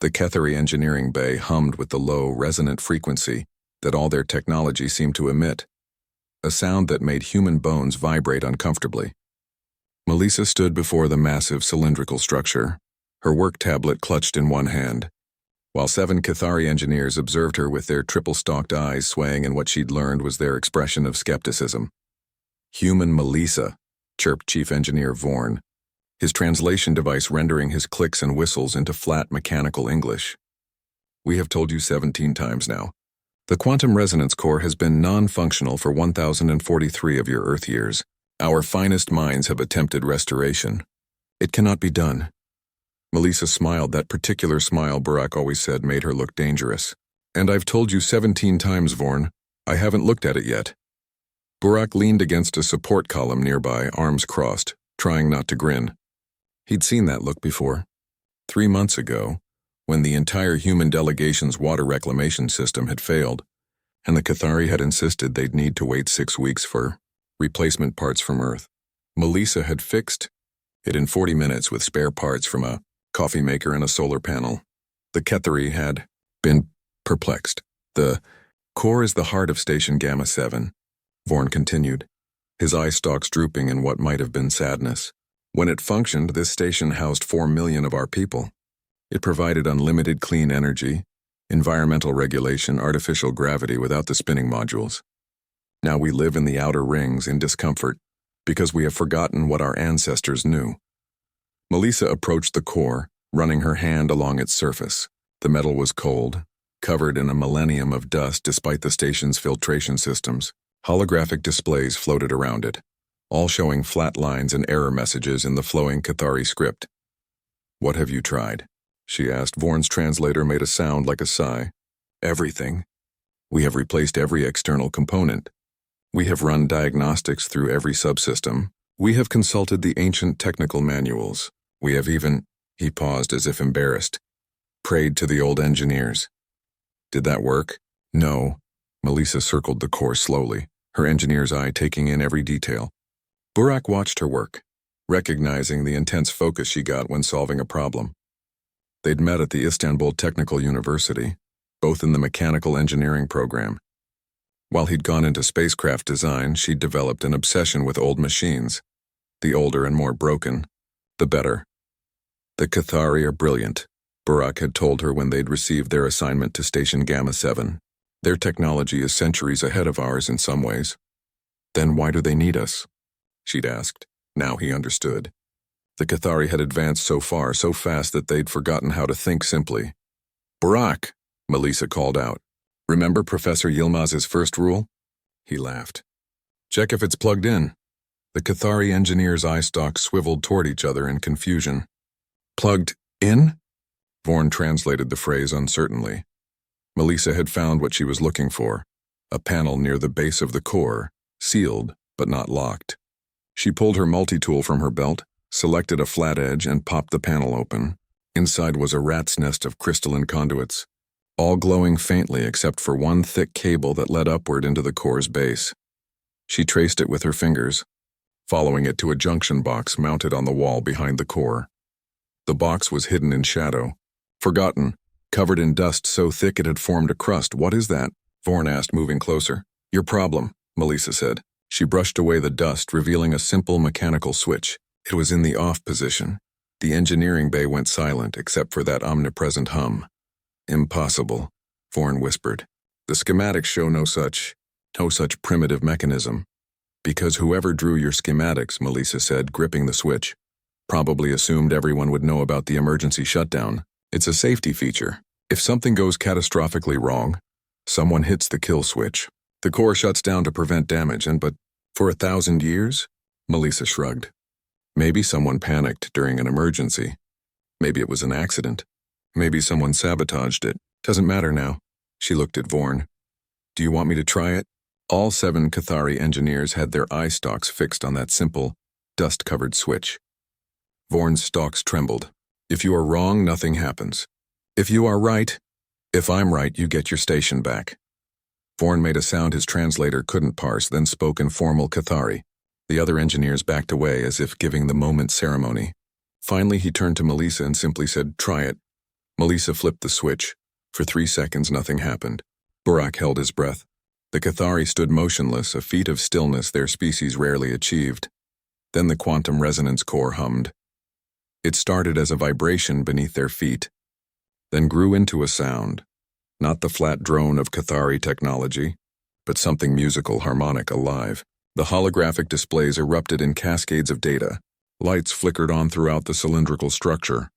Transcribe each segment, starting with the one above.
The Ketheri engineering bay hummed with the low, resonant frequency that all their technology seemed to emit, a sound that made human bones vibrate uncomfortably. Melissa stood before the massive cylindrical structure, her work tablet clutched in one hand, while 7 Kethari engineers observed her with their triple-stalked eyes swaying in what she'd learned was their expression of skepticism. "Human Melissa," chirped Chief Engineer Vorn, his translation device rendering his clicks and whistles into flat mechanical English. "We have told you 17 times now. The quantum resonance core has been non-functional for 1,043 of your Earth years. Our finest minds have attempted restoration. It cannot be done." Melissa smiled, that particular smile Burak always said made her look dangerous. "And I've told you 17 times, Vorn. I haven't looked at it yet." Burak leaned against a support column nearby, arms crossed, trying not to grin. He'd seen that look before. 3 months ago, when the entire human delegation's water reclamation system had failed, and the Kethari had insisted they'd need to wait 6 weeks for replacement parts from Earth. Melissa had fixed it in 40 minutes with spare parts from a coffee maker and a solar panel. The Kethari had been perplexed. "The core is the heart of Station Gamma 7, Vorn continued, his eye stalks drooping in what might have been sadness. "When it functioned, this station housed 4 million of our people. It provided unlimited clean energy, environmental regulation, artificial gravity without the spinning modules. Now we live in the outer rings in discomfort because we have forgotten what our ancestors knew." Melissa approached the core, running her hand along its surface. The metal was cold, covered in a millennium of dust despite the station's filtration systems. Holographic displays floated around it, all showing flat lines and error messages in the flowing Kethari script. "What have you tried?" she asked. Vorn's translator made a sound like a sigh. "Everything. We have replaced every external component. We have run diagnostics through every subsystem. We have consulted the ancient technical manuals. We have even," he paused as if embarrassed, "prayed to the old engineers." "Did that work?" "No." Melissa circled the core slowly, her engineer's eye taking in every detail. Burak watched her work, recognizing the intense focus she got when solving a problem. They'd met at the Istanbul Technical University, both in the mechanical engineering program. While he'd gone into spacecraft design, she'd developed an obsession with old machines. The older and more broken, the better. "The Kethari are brilliant," Burak had told her when they'd received their assignment to Station Gamma 7. "Their technology is centuries ahead of ours in some ways." "Then why do they need us?" she'd asked. Now he understood. The Kethari had advanced so far, so fast that they'd forgotten how to think simply. "Burak," Melissa called out. "Remember Professor Yilmaz's first rule?" He laughed. "Check if it's plugged in." The Kethari engineer's eye stalks swiveled toward each other in confusion. "Plugged in?" Vorn translated the phrase uncertainly. Melissa had found what she was looking for, a panel near the base of the core, sealed but not locked. She pulled her multi-tool from her belt, selected a flat edge, and popped the panel open. Inside was a rat's nest of crystalline conduits, all glowing faintly except for one thick cable that led upward into the core's base. She traced it with her fingers, following it to a junction box mounted on the wall behind the core. The box was hidden in shadow, forgotten, covered in dust so thick it had formed a crust. "What is that?" Vorn asked, moving closer. "Your problem," Melissa said. She brushed away the dust, revealing a simple mechanical switch. It was in the off position. The engineering bay went silent except for that omnipresent hum. "Impossible," Vorn whispered. "The schematics show no such primitive mechanism." "Because whoever drew your schematics," Melissa said, gripping the switch, "probably assumed everyone would know about the emergency shutdown. It's a safety feature. If something goes catastrophically wrong, someone hits the kill switch. The core shuts down to prevent damage, but for 1,000 years?" Melissa shrugged. "Maybe someone panicked during an emergency. Maybe it was an accident. Maybe someone sabotaged it. Doesn't matter now." She looked at Vorn. "Do you want me to try it?" All 7 Kethari engineers had their eye stalks fixed on that simple, dust-covered switch. Vorn's stalks trembled. "If you are wrong, nothing happens. If you are right, if I'm right, you get your station back." Vorn made a sound his translator couldn't parse, then spoke in formal Kethari. The other engineers backed away as if giving the moment ceremony. Finally, he turned to Melissa and simply said, "Try it." Melissa flipped the switch. For 3 seconds, nothing happened. Burak held his breath. The Cathari stood motionless, a feat of stillness their species rarely achieved. Then the quantum resonance core hummed. It started as a vibration beneath their feet, then grew into a sound. Not the flat drone of Cathari technology, but something musical, harmonic, alive. The holographic displays erupted in cascades of data. Lights flickered on throughout the cylindrical structure,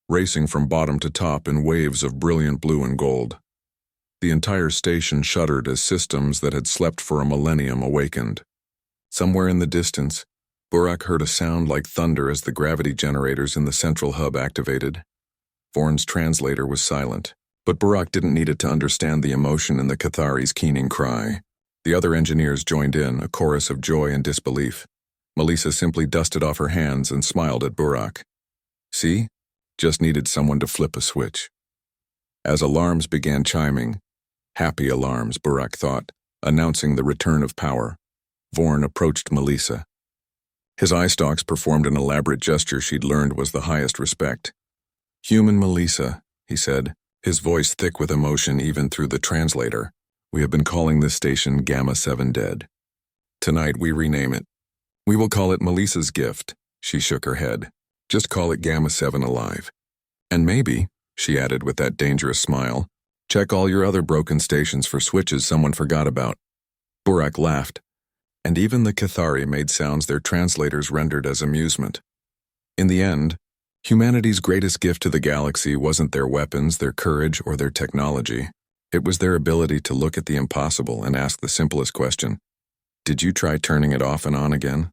racing from bottom to top in waves of brilliant blue and gold. The entire station shuddered as systems that had slept for a millennium awakened. Somewhere in the distance, Burak heard a sound like thunder as the gravity generators in the central hub activated. Vorn's translator was silent, but Burak didn't need it to understand the emotion in the Cathari's keening cry. The other engineers joined in, a chorus of joy and disbelief. Melissa simply dusted off her hands and smiled at Burak. See? Just needed someone to flip a switch. As alarms began chiming, happy alarms, Burak thought, announcing the return of power, Vorn approached Melissa. His eye stalks performed an elaborate gesture she'd learned was the highest respect. "Human Melissa," he said, his voice thick with emotion even through the translator. "We have been calling this station Gamma 7 Dead. Tonight we rename it. We will call it Melissa's Gift." She shook her head. "Just call it Gamma 7 Alive. And maybe," she added with that dangerous smile, "check all your other broken stations for switches someone forgot about." Burak laughed, and even the Cathari made sounds their translators rendered as amusement. In the end, humanity's greatest gift to the galaxy wasn't their weapons, their courage, or their technology. It was their ability to look at the impossible and ask the simplest question: did you try turning it off and on again?